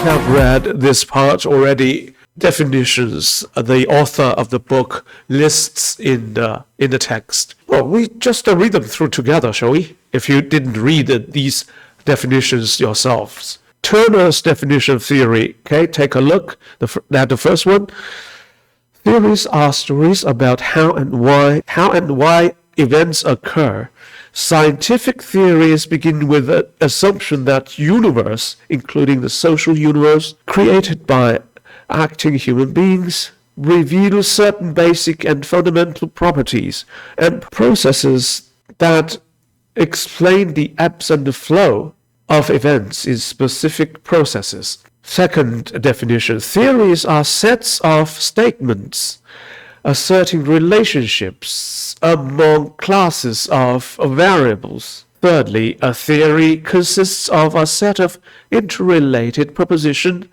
have read this part already. Definitions the author of the book lists in the text. Well, we just read them through together, shall we? If you didn't read these definitions yourselves. Turner's definition of theory. Okay, take a look at the first one. Theories are stories about how and why events occur. Scientific theories begin with the assumption that universe, including the social universe, created by acting human beings, reveal certain basic and fundamental properties and processes that explain the ebbs and the flow of events in specific processes. Second definition, theories are sets of statements asserting relationships among classes of variables. Thirdly, a theory consists of a set of interrelated propositions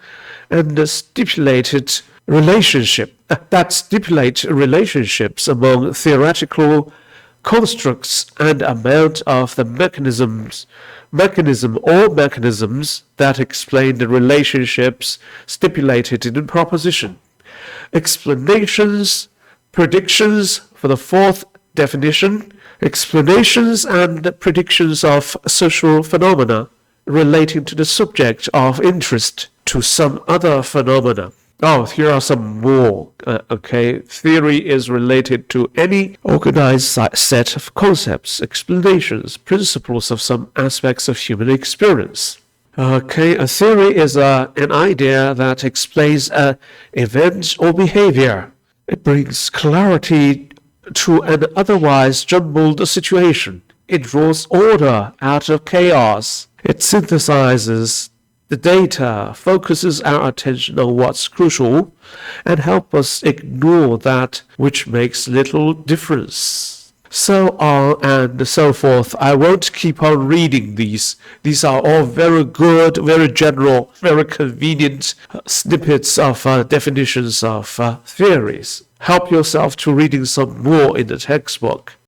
and stipulate relationships among theoretical constructs and amount of the mechanisms that explain the relationships stipulated in the proposition. Explanations, predictions for the fourth definition, explanations and predictions of social phenomena relating to the subject of interest to some other phenomena. Oh, here are some more. Okay, theory is related to any organized set of concepts, explanations, principles of some aspects of human experience. Okay, a theory is an idea that explains an event or behavior. It brings clarity to an otherwise jumbled situation. It draws order out of chaos. It synthesizes the data, focuses our attention on what's crucial, and helps us ignore that which makes little difference. So on and so forth. I won't keep on reading these. These are all very good, very general, very convenient snippets of definitions of theories. Help yourself to reading some more in the textbook.